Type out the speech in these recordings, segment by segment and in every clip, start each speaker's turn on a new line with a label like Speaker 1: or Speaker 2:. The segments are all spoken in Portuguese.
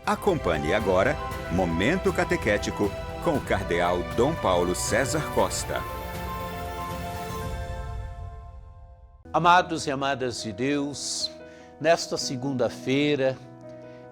Speaker 1: Acompanhe agora Momento Catequético com o Cardeal Dom Paulo César Costa.
Speaker 2: Amados e amadas de Deus, nesta segunda-feira,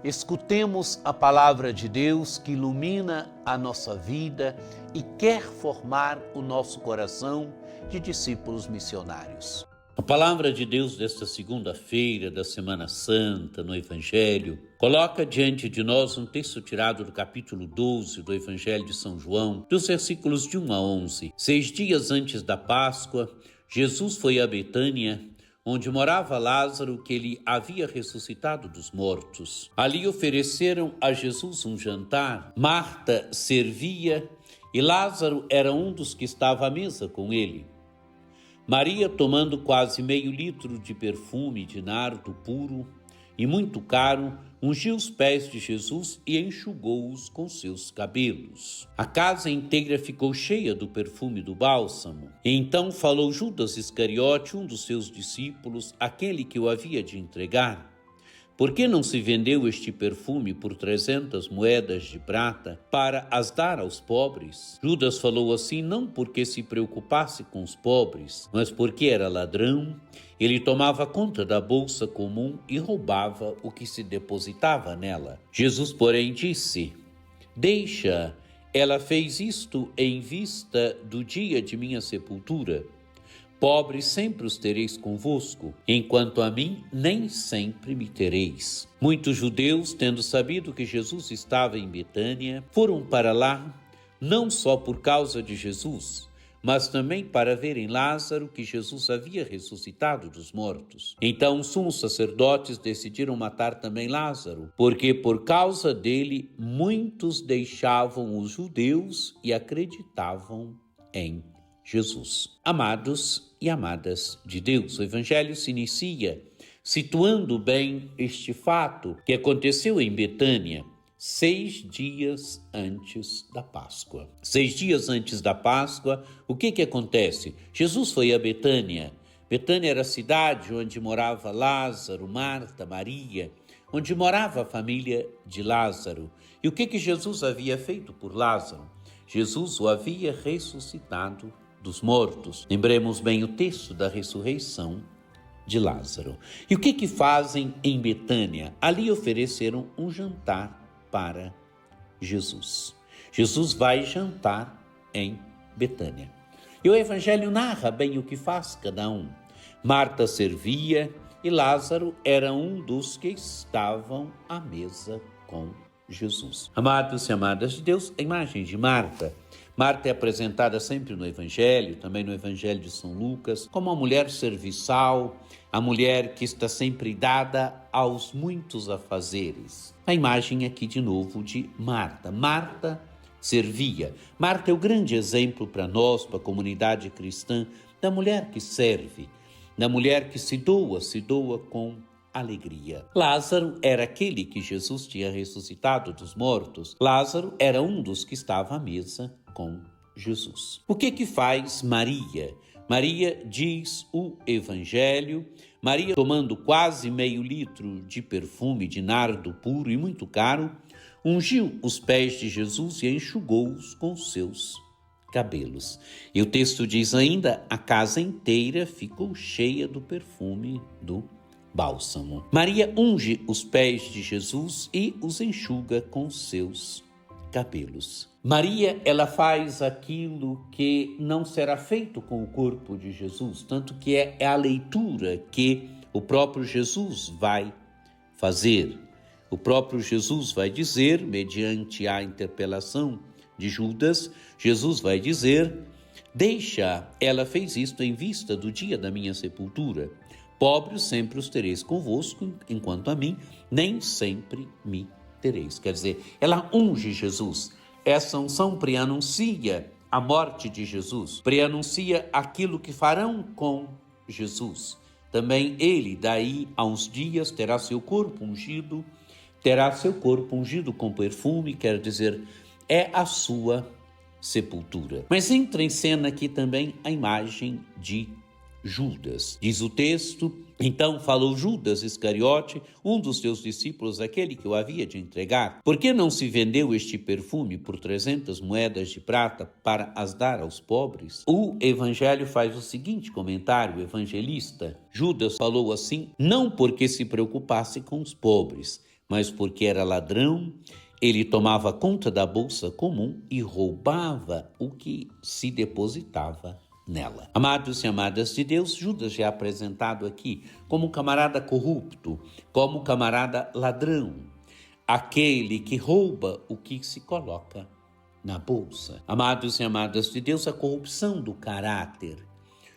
Speaker 2: escutemos a palavra de Deus que ilumina a nossa vida e quer formar o nosso coração de discípulos missionários. A palavra de Deus desta segunda-feira da Semana Santa no Evangelho coloca diante de nós um texto tirado do capítulo 12 do Evangelho de São João, dos versículos de 1 a 11. 6 dias antes da Páscoa, Jesus foi a Betânia, onde morava Lázaro, que ele havia ressuscitado dos mortos. Ali ofereceram a Jesus um jantar. Marta servia e Lázaro era um dos que estava à mesa com ele. Maria, tomando quase meio litro de perfume de nardo puro e muito caro, ungiu os pés de Jesus e enxugou-os com seus cabelos. A casa inteira ficou cheia do perfume do bálsamo. E então falou Judas Iscariote, um dos seus discípulos, aquele que o havia de entregar: por que não se vendeu este perfume por 300 moedas de prata para as dar aos pobres? Judas falou assim não porque se preocupasse com os pobres, mas porque era ladrão. Ele tomava conta da bolsa comum e roubava o que se depositava nela. Jesus, porém, disse: deixa, ela fez isto em vista do dia de minha sepultura. Pobres sempre os tereis convosco, enquanto a mim nem sempre me tereis. Muitos judeus, tendo sabido que Jesus estava em Betânia, foram para lá, não só por causa de Jesus, mas também para verem Lázaro, que Jesus havia ressuscitado dos mortos. Então os sumos sacerdotes decidiram matar também Lázaro, porque por causa dele muitos deixavam os judeus e acreditavam em Jesus. Amados e amadas de Deus, o Evangelho se inicia situando bem este fato que aconteceu em Betânia 6 dias antes da Páscoa. 6 dias antes da Páscoa, o que acontece? Jesus foi a Betânia. Betânia era a cidade onde morava Lázaro, Marta, Maria, onde morava a família de Lázaro. E o que Jesus havia feito por Lázaro? Jesus o havia ressuscitado dos mortos. Lembremos bem o texto da ressurreição de Lázaro. E o que fazem em Betânia? Ali ofereceram um jantar para Jesus. Jesus vai jantar em Betânia. E o Evangelho narra bem o que faz cada um. Marta servia e Lázaro era um dos que estavam à mesa com Jesus. Amados e amadas de Deus, a imagem de Marta. Marta é apresentada sempre no Evangelho, também no Evangelho de São Lucas, como a mulher serviçal, a mulher que está sempre dada aos muitos afazeres. A imagem aqui de novo de Marta. Marta servia. Marta é o grande exemplo para nós, para a comunidade cristã, da mulher que serve, da mulher que se doa com alegria. Lázaro era aquele que Jesus tinha ressuscitado dos mortos. Lázaro era um dos que estava à mesa com Jesus. O que faz Maria? Maria, diz o Evangelho, Maria, tomando quase meio litro de perfume de nardo puro e muito caro, ungiu os pés de Jesus e enxugou-os com seus cabelos. E o texto diz ainda, a casa inteira ficou cheia do perfume do bálsamo. Maria unge os pés de Jesus e os enxuga com seus cabelos. Maria, ela faz aquilo que não será feito com o corpo de Jesus, tanto que é a leitura que o próprio Jesus vai fazer. O próprio Jesus vai dizer, mediante a interpelação de Judas, Jesus vai dizer: deixa, ela fez isto em vista do dia da minha sepultura. Pobres sempre os tereis convosco, enquanto a mim nem sempre me tereis. Quer dizer, ela unge Jesus. Essa unção preanuncia a morte de Jesus, preanuncia aquilo que farão com Jesus. Também ele, daí a uns dias, terá seu corpo ungido com perfume, quer dizer, é a sua sepultura. Mas entra em cena aqui também a imagem de
Speaker 3: Judas. Diz o texto: então falou Judas Iscariote, um dos seus discípulos, aquele que o havia de entregar: por que não se vendeu este perfume por 300 moedas de prata para as dar aos pobres? O evangelho faz o seguinte comentário, o evangelista: Judas falou assim não porque se preocupasse com os pobres, mas porque era ladrão. Ele tomava conta da bolsa comum e roubava o que se depositava nela. Amados e amadas de Deus, Judas já é apresentado aqui como camarada corrupto, como camarada ladrão, aquele que rouba o que se coloca na bolsa. Amados e amadas de Deus, a corrupção do caráter.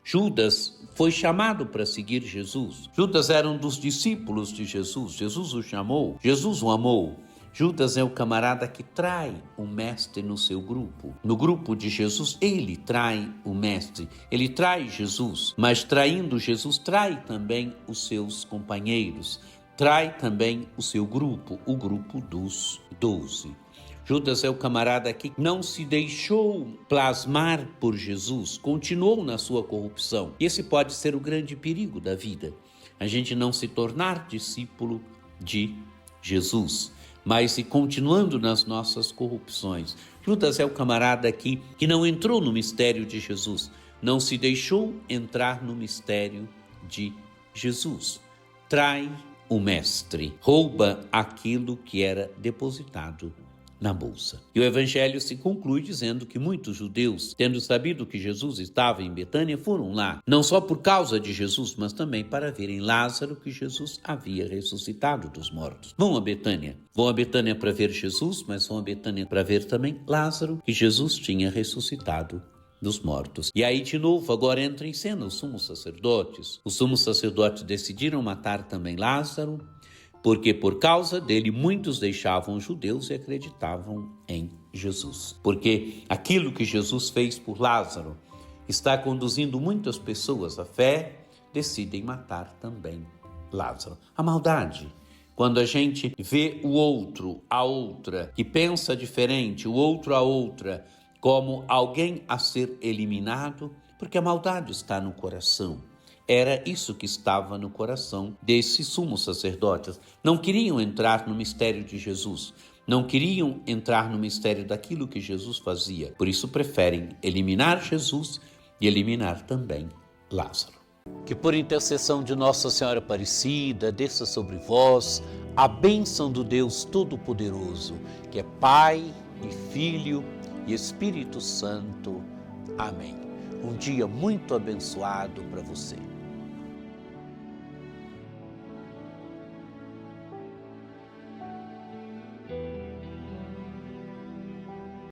Speaker 3: Judas foi chamado para seguir Jesus. Judas era um dos discípulos de Jesus. Jesus o chamou, Jesus o amou. Judas é o camarada que trai o mestre no seu grupo. No grupo de Jesus, ele trai o mestre, ele trai Jesus, mas traindo Jesus, trai também os seus companheiros, trai também o seu grupo, o grupo dos 12. Judas é o camarada que não se deixou plasmar por Jesus, continuou na sua corrupção. Esse pode ser o grande perigo da vida, a gente não se tornar discípulo de Jesus, mas e continuando nas nossas corrupções. Judas é o camarada aqui que não entrou no mistério de Jesus, não se deixou entrar no mistério de Jesus. Trai o mestre, rouba aquilo que era depositado na bolsa. E o evangelho se conclui dizendo que muitos judeus, tendo sabido que Jesus estava em Betânia, foram lá, não só por causa de Jesus, mas também para verem Lázaro, que Jesus havia ressuscitado dos mortos. Vão a Betânia para ver Jesus, mas vão a Betânia para ver também Lázaro, que Jesus tinha ressuscitado dos mortos. E aí, de novo, agora entra em cena os sumos sacerdotes. Os sumos sacerdotes decidiram matar também Lázaro, porque por causa dele muitos deixavam os judeus e acreditavam em Jesus. Porque aquilo que Jesus fez por Lázaro está conduzindo muitas pessoas à fé, decidem matar também Lázaro. A maldade. Quando a gente vê o outro, a outra, que pensa diferente, o outro, a outra, como alguém a ser eliminado, porque a maldade está no coração. Era isso que estava no coração desses sumos sacerdotes. Não queriam entrar no mistério de Jesus, não queriam entrar no mistério daquilo que Jesus fazia. Por isso preferem eliminar Jesus e eliminar também Lázaro.
Speaker 2: Que por intercessão de Nossa Senhora Aparecida, desça sobre vós a bênção do Deus Todo-Poderoso, que é Pai e Filho e Espírito Santo. Amém. Um dia muito abençoado para você.